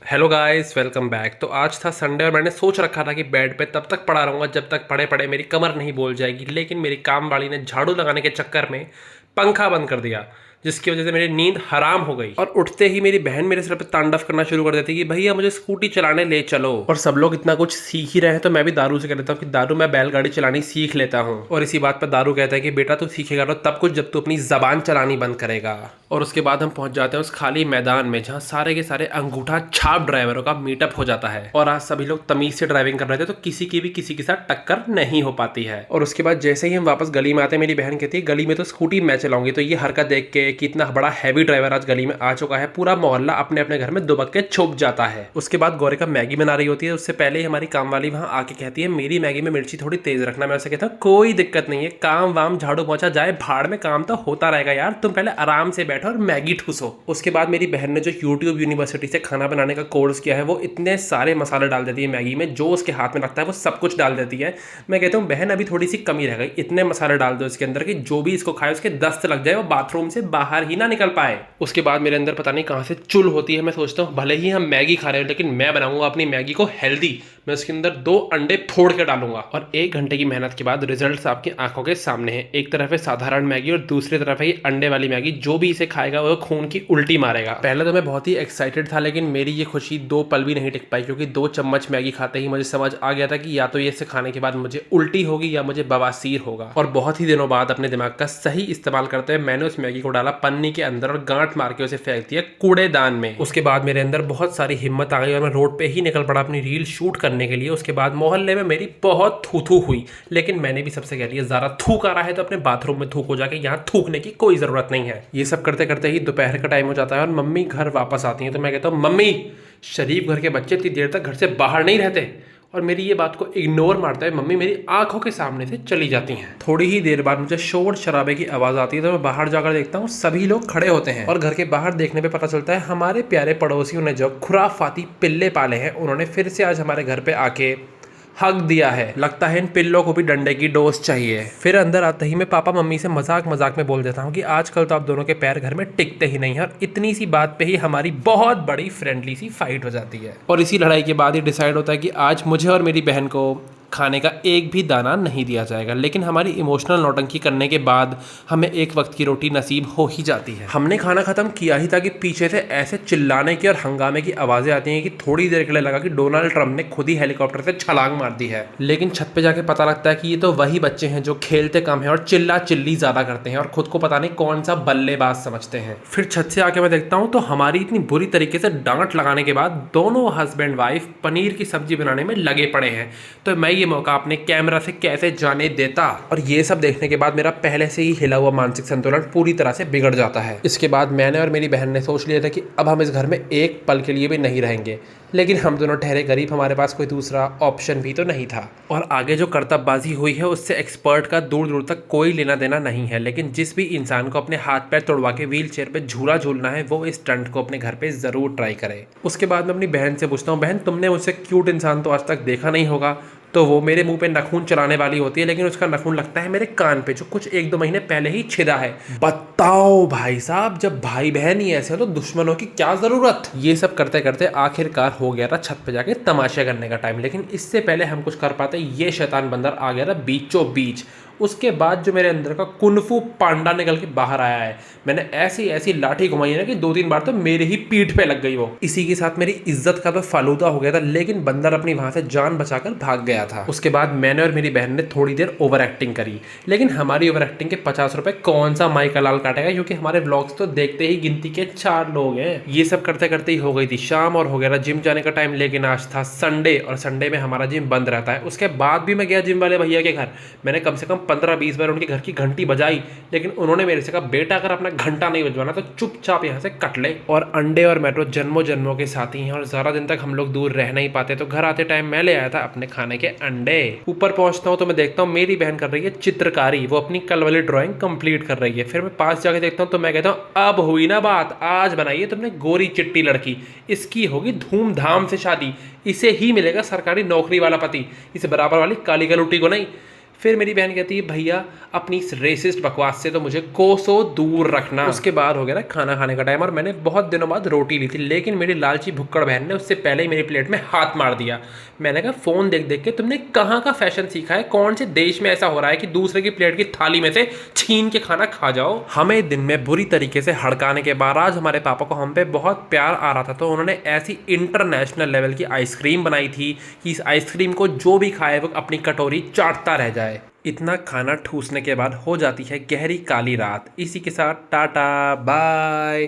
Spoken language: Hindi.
Hello guys, welcome back. तो आज था संडे और मैंने सोच रखा था कि बेड पे तब तक पड़ा रहूंगा जब तक पड़े पड़े मेरी कमर नहीं बोल जाएगी। लेकिन मेरी काम वाली ने झाड़ू लगाने के चक्कर में पंखा बंद कर दिया, जिसकी वजह से मेरी नींद हराम हो गई। और उठते ही मेरी बहन मेरे सिर पे तांडव करना शुरू कर देती कि भैया मुझे स्कूटी चलाने ले चलो। और सब लोग इतना कुछ सीख ही रहे हैं तो मैं भी दारू से कह देता हूँ कि दारू मैं बैलगाड़ी चलानी सीख लेता हूँ। और इसी बात पर दारू कहता है कि बेटा तू सीखेगा तो तब कुछ जब तू अपनी जबान चलानी बंद करेगा। और उसके बाद हम पहुंच जाते हैं उस खाली मैदान में जहां सारे के सारे अंगूठा छाप ड्राइवरों का मीटअप हो जाता है। और आज सभी लोग तमीज से ड्राइविंग कर रहे थे तो किसी की भी किसी के साथ टक्कर नहीं हो पाती है। और उसके बाद जैसे ही हम वापस गली में आते हैं, मेरी बहन कहती है गली में तो स्कूटी मैं चलाऊंगी। तो ये हरकत देख के कि इतना बड़ा हैवी ड्राइवर आज गली में आ चुका है, पूरा मोहल्ला अपने अपने घर में दुबक के छुप जाता है। उसके बाद गौरिका मैगी बना रही होती है। उससे पहले ही हमारी काम वाली वहां आके कहती है मेरी मैगी में मिर्ची थोड़ी तेज रखना। मैं उसे कहता हूँ कोई दिक्कत नहीं है, काम वाम झाड़ू पहुंचा जाए भाड़ में, काम तो होता रहेगा यार, तुम पहले आराम से बैठो और मैगी ठूसो। उसके बाद मेरी बहन ने जो यूट्यूब यूनिवर्सिटी से खाना बनाने का कोर्स किया है, वो इतने सारे मसाले डाल देती है मैगी में, जो उसके हाथ में लगता है वो सब कुछ डाल देती है। मैं कहता हूँ बहन अभी थोड़ी सी कमी रह गई, इतने मसाले डाल दो इसके अंदर कि जो भी इसको खाए उसके दस्त लग जाए, वो बाथरूम से बाहर ही ना निकल पाए। उसके बाद मेरे अंदर पता नहीं कहाँ से चुल होती है। मैं सोचता हूँ भले ही हम मैगी खा रहे हो लेकिन मैं बनाऊंगा अपनी मैगी को हेल्दी। मैं उसके अंदर 2 अंडे फोड़ के डालूंगा और 1 घंटे की मेहनत के बाद रिजल्ट्स आपकी आंखों के सामने हैं। एक तरफ है साधारण मैगी और दूसरी तरफ है ये अंडे वाली मैगी। जो भी इसे खाएगा वो खून की उल्टी मारेगा। पहले तो मैं बहुत ही एक्साइटेड था, लेकिन मेरी ये खुशी 2 पल भी नहीं टिक पाई, क्योंकि 2 चम्मच मैगी खाते ही मुझे समझ आ गया था कि या तो ये इसे खाने के बाद मुझे उल्टी होगी या मुझे बवासीर होगा। और बहुत ही दिनों बाद अपने दिमाग का सही इस्तेमाल करते हुए मैंने उस मैगी को डाला पन्नी के अंदर और गांठ मार के उसे फेंक दिया कूड़ेदान में। उसके बाद मेरे अंदर बहुत सारी हिम्मत आ गई और मैं रोड पे ही निकल पड़ा अपनी रील शूट करने के लिए। उसके बाद मोहल्ले में मेरी बहुत थू थू हुई, लेकिन मैंने भी सबसे कह लिया ज़रा थूक आ रहा है तो अपने बाथरूम में थूक हो जाके, यहाँ थूकने की कोई ज़रूरत नहीं है। ये सब करते करते ही दोपहर का टाइम हो जाता है और मम्मी घर वापस आती हैं। तो मैं कहता हूँ मम्मी, शरीफ घर के बच्चे इतनी देर तक घर से बाहर नहीं रहते। और मेरी ये बात को इग्नोर मारते हुए मम्मी मेरी आंखों के सामने से चली जाती हैं। थोड़ी ही देर बाद मुझे शोर शराबे की आवाज़ आती है तो मैं बाहर जाकर देखता हूँ सभी लोग खड़े होते हैं। और घर के बाहर देखने पे पता चलता है हमारे प्यारे पड़ोसियों ने जो खुराफाती पिल्ले पाले हैं, उन्होंने फिर से आज हमारे घर पे आके हक दिया है। लगता है इन पिल्लों को भी डंडे की डोज चाहिए। फिर अंदर आते ही मैं पापा मम्मी से मजाक मजाक में बोल देता हूँ कि आजकल तो आप दोनों के पैर घर में टिकते ही नहीं है। और इतनी सी बात पे ही हमारी बहुत बड़ी फ्रेंडली सी फाइट हो जाती है। और इसी लड़ाई के बाद ही डिसाइड होता है कि आज मुझे और मेरी बहन को खाने का एक भी दाना नहीं दिया जाएगा। लेकिन हमारी इमोशनल नौटंकी करने के बाद हमें एक वक्त की रोटी नसीब हो ही जाती है। हमने खाना खत्म किया ही था कि पीछे से ऐसे चिल्लाने की और हंगामे की आवाज़ें आती हैं कि थोड़ी देर के लिए लगा कि डोनाल्ड ट्रंप ने खुद ही हेलीकॉप्टर से छलांग मार दी है। लेकिन छत पे जाके पता लगता है कि ये तो वही बच्चे हैं जो खेलते कम है और चिल्ला चिल्ली ज़्यादा करते हैं और खुद को पता नहीं कौन सा बल्लेबाज समझते हैं। फिर छत से आके मैं देखता हूँ तो हमारी इतनी बुरी तरीके से डांट लगाने के बाद दोनों हस्बैंड वाइफ पनीर की सब्जी बनाने में लगे पड़े हैं। तो मैं ये मौका अपने कैमरा से कैसे जाने देता। और ये सब देखने के बाद मेरा पहले से ही हिला हुआ मानसिक संतुलन पूरी तरह से बिगड़ जाता है। इसके बाद मैंने और मेरी बहन ने सोच लिया था कि अब हम इस घर में एक पल के लिए भी नहीं रहेंगे। लेकिन हम दोनों ठहरे गरीब, हमारे पास कोई दूसरा ऑप्शन भी तो नहीं था। और आगे जो कर्तव्यबाजी हुई है उससे एक्सपर्ट का दूर दूर तक कोई लेना देना नहीं है। लेकिन जिस भी इंसान को अपने हाथ पैर तोड़वा के व्हील चेयर पर झूला झूलना है वो इस स्टंट को अपने घर पे ज़रूर ट्राई करे। उसके बाद मैं अपनी बहन से पूछता हूँ बहन तुमने मुझसे क्यूट इंसान तो आज तक देखा नहीं होगा। तो वो मेरे मुंह पे नखून चलाने वाली होती है, लेकिन उसका नखून लगता है मेरे कान पे, जो कुछ 1-2 महीने पहले ही छिदा है। बताओ भाई साहब, जब भाई बहन ही ऐसे हो तो दुश्मनों की क्या जरूरत। ये सब करते करते आखिरकार हो गया था छत पे जाके तमाशा करने का टाइम। लेकिन इससे पहले हम कुछ कर पाते ये शैतान बंदर आ गया था बीचों बीच। उसके बाद जो मेरे अंदर का कुनफू पांडा निकल के बाहर आया है, मैंने ऐसी ऐसी लाठी घुमाई है ना कि 2-3 बार तो मेरे ही पीठ पे लग गई वो। इसी के साथ मेरी इज्जत का तो फालूदा हो गया था, लेकिन बंदर अपनी वहां से जान बचाकर भाग गया था। उसके बाद मैंने और मेरी बहन ने थोड़ी देर ओवर एक्टिंग करी, लेकिन हमारी ओवर एक्टिंग के 50 रुपए कौन सा माई का लाल काटेगा, क्योंकि हमारे व्लॉग्स तो देखते ही गिनती के 4 लोग हैं। ये सब करते करते ही हो गई थी शाम और हो गया था जिम जाने का टाइम। लेकिन आज था संडे और संडे में हमारा जिम बंद रहता है। उसके बाद भी मैं गया जिम वाले भैया के घर। मैंने कम से कम 15-20 बार उनके घर की घंटी बजाई, लेकिन उन्होंने मेरे से कहा बेटा अगर अपना घंटा नहीं बजवाना तो चुपचाप यहाँ से कट ले। और अंडे और मैं तो जन्मों जन्मों के साथी हैं और ज़्यादा दिन तक हम लोग दूर रह नहीं पाते, तो घर आते टाइम मैं ले आया था अपने खाने के अंडे। ऊपर पहुंचता हूँ तो मैं देखता हूँ मेरी बहन कर रही है चित्रकारी, वो अपनी कल वाली ड्राइंग कंप्लीट कर रही है। फिर मैं पास जाके देखता हूँ तो मैं कहता हूँ अब हुई ना बात, आज बनाइए तुमने गोरी चिट्टी लड़की, इसकी होगी धूमधाम से शादी, इसे ही मिलेगा सरकारी नौकरी वाला पति, इसे बराबर वाली काली गलूटी को नहीं। फिर मेरी बहन कहती है भैया अपनी इस रेसिस्ट बकवास से तो मुझे कोसों दूर रखना। उसके बाद हो गया ना खाना खाने का टाइम और मैंने बहुत दिनों बाद रोटी ली थी, लेकिन मेरी लालची भुक्कड़ बहन ने उससे पहले ही मेरी प्लेट में हाथ मार दिया। मैंने कहा फ़ोन देख देख के तुमने कहाँ का फैशन सीखा है, कौन से देश में ऐसा हो रहा है कि दूसरे की प्लेट की थाली में से छीन के खाना खा जाओ। हमें दिन में बुरी तरीके से हड़काने के बाद आज हमारे पापा को हम पे बहुत प्यार आ रहा था, तो उन्होंने ऐसी इंटरनेशनल लेवल की आइसक्रीम बनाई थी कि इस आइसक्रीम को जो भी खाए वो अपनी कटोरी चाटता रह जाए। इतना खाना ठूसने के बाद हो जाती है गहरी काली रात। इसी के साथ टाटा बाय।